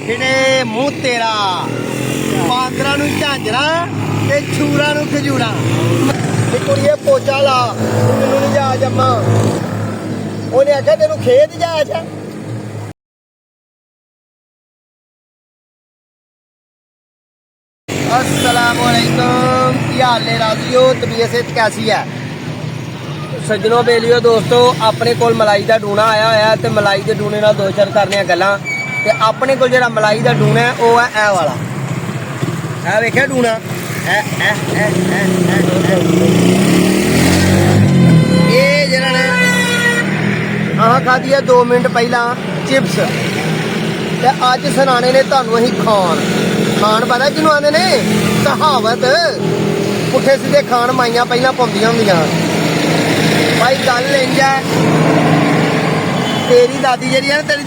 ਫਿੜੇ ਮੂੰਹ ਤੇਰਾ ਬਾਂਦਰਾਂ ਨੂੰ ਝਾਂਜਰਾ ਤੇ ਛੂਰਾਂ ਨੂੰ ਖਜੂਰਾ। ਤੇ ਕੁੜੀਏ ਪੋਚਾ ਲਾ, ਮੈਨੂੰ ਨਹੀਂ ਜਾ ਜੰਮਾ। ਉਹਨੇ ਆਖਿਆ ਤੈਨੂੰ ਖੇਤ ਜਾ ਜਾ। अस्सलाम वालेकुम, की हाल ने राजियो, तबीयत सेहत कैसी है सज्जनों बेलियो दोस्तों। अपने कोल मलाई का डूना आया होया ते मलाई के डूने नाल दो चार करने गल्लां। ते अपने कोल जेहड़ा मलाई का डूना है वो है ए वाला, है वेखिया डूना ये जेहड़ा ने आह खाधी है 2 मिनट पहला चिप्स। ते अज सुनाने ने तुहानूं असीं खान पता किनू आंदे ने, कहावत पुट्ठे सीधे खान माइयां पहला पाउंदियां हुंदियां। भाई गल इंज है, तेरी दादी जी है ना, तेरी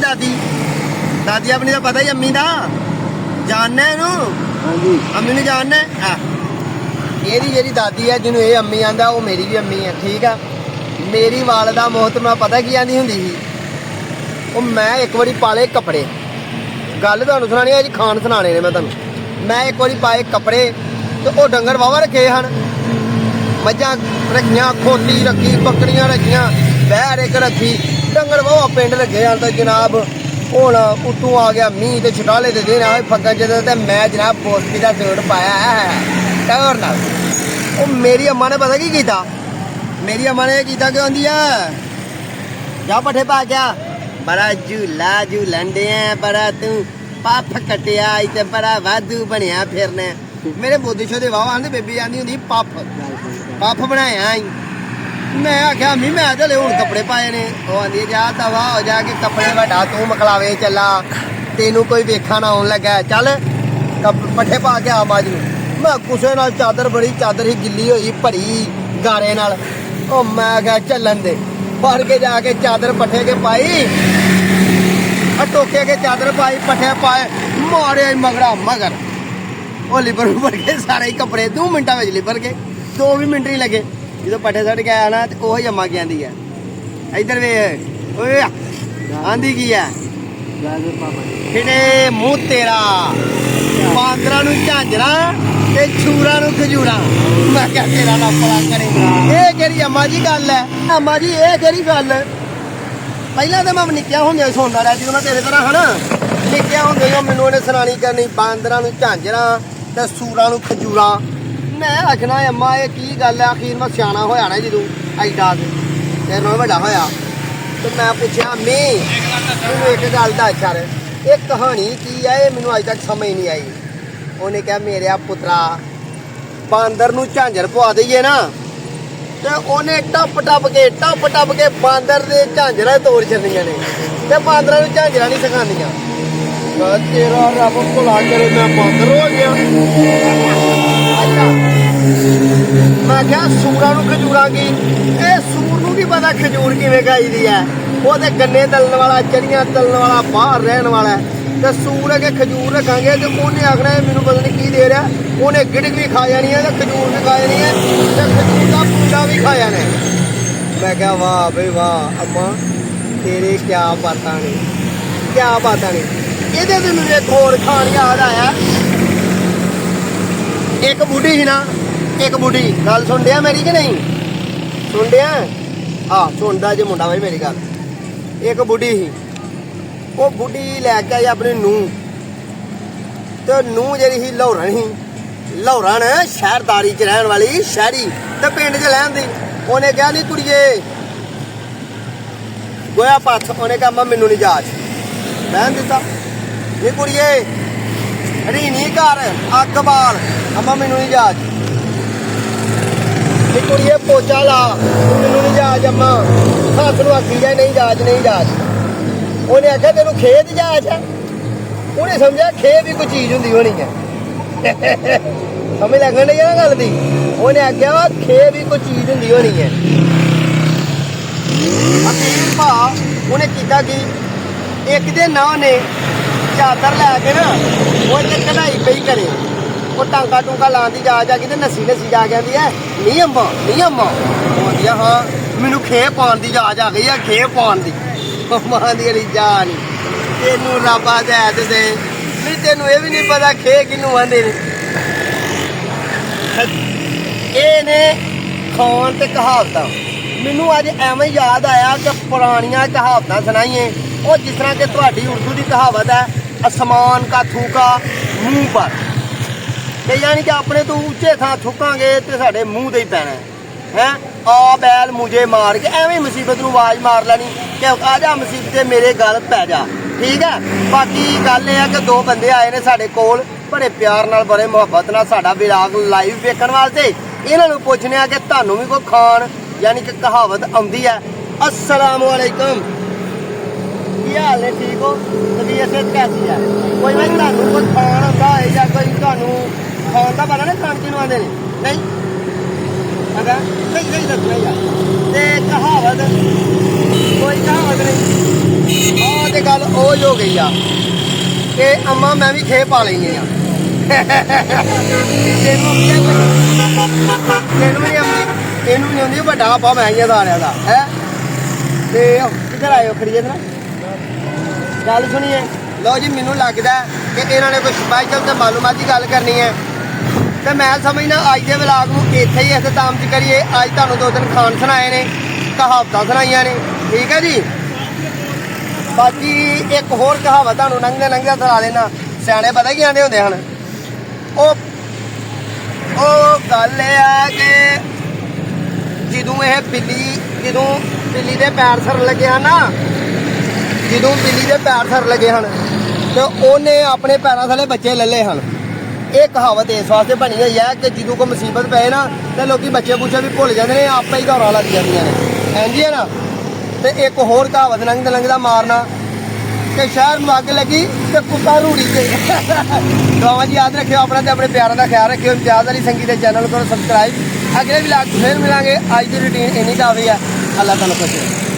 दादी अपनी का पता ही अम्मी का जानना है नू, अम्मी ने जानना है। एदी जेहड़ी दादी है जिन्हों ये अम्मी आंदा वो मेरी भी अम्मी है, ठीक है। मेरी वालदा मोहतरमा पता की आंदी हुंदी सी, वो मैं एक बारी पाले कपड़े, गल तुहानूं सुनानी है जी, खान सुनाने ने मैं तुहानूं। मैं एक बारी पाए कपड़े तो वो डंगर वाहवा रखे हैं, मझां रखियां, खोती रखी, बकरियां रखियां, बैर एक रखी, डंगर वाहवा पिंड लगे हैं। तो जनाब हुण उत्तों आ गया मींह ते छटाले दे दिन आए फग्गन च, ते मैं जनाब पोस्टी का सूट पाया है टौर नाल। वो मेरी अम्मा ने पता की कीता, मेरी अम्मा ने कीता क्यों आंदी है जा पट्ठे पा गया, बड़ा झूला झूलन दे बड़ा तू पफ कटिया ते बड़ा वाधू बनया फिरने। मेरे बोधे शोधे वाह आंदे बेबी आंदी हुंदी पफ बनाया। मैं आख्या अम्मी मैं चले हुण कपड़े पाए ने, वो आंदी जा तवा हो जा के कपड़े वड्डा तू मखलावे चला, तेनू कोई वेखा ना आउण लगा, चल पट्ठे पा के आ मज नूं। मैं कुसे नाल चादर बड़ी चादर ही गिल्ली होई भरी गारे नाल, ओ मैं आख्या चलन दे, फड़ के जाके चादर पट्ठे के पाई, टोके के चादर पाई, पट्ठे पाए, मारे मगरा मगर वो लिबर उबर के सारे ही कपड़े 2 मिनटा में लिबर के, 2 भी मिनट नहीं लगे। जो पट्ठे सट के आया ना तो वही अम्मा की आंदी है, इधर वे आंदी की है फिटे मुंह तेरा बांदरा नूं झांजरा ते छूरा नूं खजूरा। मैं क्या तेरा ना पड़ा करेगा, ये केड़ी अम्मा जी गल है, अम्मा जी ये केड़ी गल। पहला तो मैं निक्किया होंदे सुनता रहा, जो मैं तेरे तरह है ना निक्किया होंदे मैनू उन्हें सुनानी करनी बांदरा नूं झांजरा ते सूरा नूं खजूरा। मैं आखना अम्मा ये की गल है, आखिर मैं सियाना होया ना जो एडा तेरे नाल वड्डा होया। तो मैं पूछया अम्मी मैनू एक गल दस यार, ये कहानी की है, ये मैनू अज तक समझ नहीं आई। उन्हें कहा मेरे पुत्रा बांदर नूं झांजर पवा दईए ना ते उन्हें टप टप के बांदर दे झांजरा तोड़ छड़नियां ने, ते बांदरां नूं झांजरा नहीं सिखांदियां। तेरा रब भुला करे मैं बांदर हो गया। अच्छा मैं क्या सूरा नूं खजूरा की, ये सूर नूं की पता खजूर किवें खाई दी है, वो ते गन्ने तलन वाला, चरियां तलन वाला, बाहर रहन वाला है। ते सूर अगे खजूर रखांगे तो उन्हें आखना है मैनू पता नहीं की दे रहा, उन्हें गिड़क भी खा जानी है, खजूर भी खा जानी है, तो खजूर का पूजा भी खा जाना है। मैं क्या वाह भाई वाह अम्मा तेरे क्या बातां ने, क्या बातां ने। ये मुझे एक होर खान याद आया, एक बुढ़ी ही ना, एक बुढ़ी गल सुन दिया मेरी कि नहीं सुन दिया, हाँ सुनता जे मुंडा भाई मेरी गल। एक बुढ़ी ही, वो बुढ़ी लैके आई अपनी नूह, तो नूह जी ही लाहौरन ही, लाहौरन शहरदारी च रहन वाली शहरी, तो पिंड च लैन दी। उन्हें कहा नहीं कुड़िए गोया पथ, उन्हें कहा अम्मा मैनू नहीं जाच, रहन दिता। नहीं कुड़िए हरीनी घर अग बाल, अम्मा मैनू नहीं जाच। नहीं कुड़िए पोचा ला, मैनू नहीं जाच अम्मा, हथ नूं आखी जाए नहीं जाच नहीं जाच। उन्हें आख्या तेनू खेत जाच है, उन्हें समझा खेत भी कोई चीज होंगी होनी है समझ लगन नहीं ना गल दी। उन्हें आख्या खेत भी कोई चीज होंगी होनी है। अखीर भा उन्हें किया कि एक दिन ना उन्हें चादर लैके ना वो कढ़ाई पई करे, वो टांका टूंका लाती जा जाके तो नसी जाके आती है नहीं अम्मा आती है हाँ मैनू खेह पान की जाच आ गई है, खेह पान की मां दी जा नहीं तेनू रब दे ਨਹੀਂ ਤੈਨੂੰ ਇਹ ਵੀ ਨਹੀਂ ਪਤਾ ਖੇ ਕਿਹਨੂੰ ਆਂਦੇ ਨੇ। ਇਹ ਨੇ ਖਾਣ ਤੇ ਕਹਾਵਤਾਂ। ਮੈਨੂੰ ਅੱਜ ਐਵੇਂ ਯਾਦ ਆਇਆ ਕਿ ਪੁਰਾਣੀਆਂ ਕਹਾਵਤਾਂ ਸੁਣਾਈਏ। ਉਹ ਜਿਸ ਤਰ੍ਹਾਂ ਕਿ ਤੁਹਾਡੀ ਉਰਦੂ ਦੀ ਕਹਾਵਤ ਹੈ, ਅਸਮਾਨ ਕਾ ਥੂਕਾ ਮੂੰਹ ਪਰ, ਤੇ ਯਾਨੀ ਕਿ ਆਪਣੇ ਤੋਂ ਉੱਚੇ ਥਾਂ ਥੁੱਕਾਂਗੇ ਤੇ ਸਾਡੇ ਮੂੰਹ ਤੇ ਹੀ ਪੈਣਾ ਹੈ। ਆ ਬੈਲ ਮੁਝੇ ਮਾਰ ਕੇ ਐਵੇਂ ਮੁਸੀਬਤ ਨੂੰ ਆਵਾਜ਼ ਮਾਰ ਲੈਣੀ ਕਿ ਆ ਜਾ ਮੁਸੀਬਤ ਤੇ ਮੇਰੇ ਗਲ ਪੈ ਜਾ। ਠੀਕ ਹੈ। ਬਾਕੀ ਗੱਲ ਇਹ ਹੈ ਕਿ ਦੋ ਬੰਦੇ ਆਏ ਨੇ ਸਾਡੇ ਕੋਲ ਬੜੇ ਪਿਆਰ ਨਾਲ, ਬੜੇ ਮੁਹੱਬਤ ਨਾਲ ਸਾਡਾ ਵਿਰਾਗ ਲਾਈਵ ਵੇਖਣ ਵਾਸਤੇ। ਇਹਨਾਂ ਨੂੰ ਪੁੱਛਨੇ ਆ ਕਿ ਤੁਹਾਨੂੰ ਵੀ ਕੋਈ ਖਾਣ ਯਾਨੀ ਕਿ ਕਹਾਵਤ ਆਉਂਦੀ ਹੈ। अस्सलाम वालेकुम, ਕੀ ਹਾਲ ਨੇ? ਠੀਕ ਹੋ? ਤਬੀਅਤ ਕੈਸੀ ਹੈ? ਕੋਈ ਨਾ ਤੁਹਾਨੂੰ ਕੋਈ ਖਾਣ ਆਉਂਦਾ ਹੈ ਜਾਂ ਕੋਈ ਤੁਹਾਨੂੰ ਖਾਣ ਦਾ ਪਤਾ ਨਾ ਖਾਣ ਕਿਹਨੂੰ ਆਉਂਦੇ ਨੇ? ਨਹੀਂ ਹੈਗਾ? ਨਹੀਂ ਦੱਸਣਾ ਯਾਰ। ਤੇ ਕਹਾਵਤ ਕੋਈ ਕਹਾਵਤ ਨਹੀਂ। ਆਹ ਤੇ ਗੱਲ ਉਹ ਹੋ ਗਈ ਆ ਕਿ ਅੰਮਾ ਮੈਂ ਵੀ ਖੇ ਪਾ ਲੈਣੀ ਆ। ਤੈਨੂੰ ਵੀ ਨਹੀਂ ਆਉਂਦੀ, ਵੱਡਾ ਆਪਾਂ ਮੈਂ ਹੀ ਸਾਰਿਆਂ ਦਾ ਹੈ। ਤੇ ਕਿੱਧਰ ਆਇਓ ਖੜੀਏ ਨਾ ਗੱਲ ਸੁਣੀਏ। ਲਓ ਜੀ, ਮੈਨੂੰ ਲੱਗਦਾ ਕਿ ਇਹਨਾਂ ਨੇ ਕੋਈ ਸਪੈਸ਼ਲ ਤੇ ਮਾਲੂਮਾਤੀ ਗੱਲ ਕਰਨੀ ਹੈ ਤੇ ਮੈਂ ਸਮਝਦਾ ਅੱਜ ਦੇ ਵਲਾਗ ਨੂੰ ਇੱਥੇ ਹੀ ਇਖਤਤਾਮ ਚ ਕਰੀਏ। ਅੱਜ ਤੁਹਾਨੂੰ 2 ਦਿਨ ਖਾਣ ਸੁਣਾਏ ਨੇ, ਕਹਾਵਤਾਂ ਸੁਣਾਈਆਂ ਨੇ। ਠੀਕ ਹੈ ਜੀ। ਬਾਕੀ ਇੱਕ ਹੋਰ ਕਹਾਵਤ ਤੁਹਾਨੂੰ ਲੰਘਦੇ ਸੁਣਾ ਦੇਣਾ। ਸਿਆਣੇ ਪਤਾ ਕੀ ਆਂਦੇ ਹੁੰਦੇ ਹਨ? ਉਹ ਗੱਲ ਇਹ ਹੈ ਕਿ ਜਦੋਂ ਬਿੱਲੀ ਦੇ ਪੈਰ ਸਰ ਲੱਗੇ ਹਨ ਨਾ, ਜਦੋਂ ਬਿੱਲੀ ਦੇ ਪੈਰ ਸਰ ਲੱਗੇ ਹਨ ਤੇ ਉਹਨੇ ਆਪਣੇ ਪੈਰਾਂ ਥੱਲੇ ਬੱਚੇ ਲੱਲੇ ਹਨ। ਇਹ ਕਹਾਵਤ ਇਸ ਵਾਸਤੇ ਬਣੀ ਹੋਈ ਹੈ ਕਿ ਜਦੋਂ ਕੋਈ ਮੁਸੀਬਤ ਪਏ ਨਾ ਤੇ ਲੋਕੀ ਬੱਚੇ ਬੁੱਚੇ ਵੀ ਭੁੱਲ ਜਾਂਦੇ ਨੇ, ਆਪੇ ਹੀ ਘਰਾਂ ਲੱਗ ਜਾਂਦੀਆਂ ਨੇ। ਹਾਂਜੀ ਹੈ ਨਾ। ਤੇ ਇੱਕ ਹੋਰ ਕਹਾਵਤ ਲੰਘਦਾ ਮਾਰਨਾ ਕਿ ਸ਼ਹਿਰ ਨੂੰ ਅੱਗ ਲੱਗੀ ਤੇ ਕੁੱਤਾ ਰੂੜੀ ਤੇ। ਦੁਆਵਾਂ ਜੀ ਯਾਦ ਰੱਖਿਓ ਆਪਣਾ ਤੇ ਆਪਣੇ ਪਿਆਰਾਂ ਦਾ ਖਿਆਲ ਰੱਖਿਓ। ਇਮਤਿਆਜ਼ ਅਲੀ ਸੰਗੀ ਦੇ ਚੈਨਲ ਨੂੰ ਕਰੋ ਸਬਸਕ੍ਰਾਈਬ। ਅਗਲੇ ਵਲੌਗ ਫਿਰ ਮਿਲਾਂਗੇ। ਅੱਜ ਦੀ ਰੂਟੀਨ ਇੰਨੀ ਕਾਫੀ ਹੈ। ਅੱਲਾਹ ਤੁਹਾਨੂੰ ਖੁਸ਼ ਰੱਖੇ।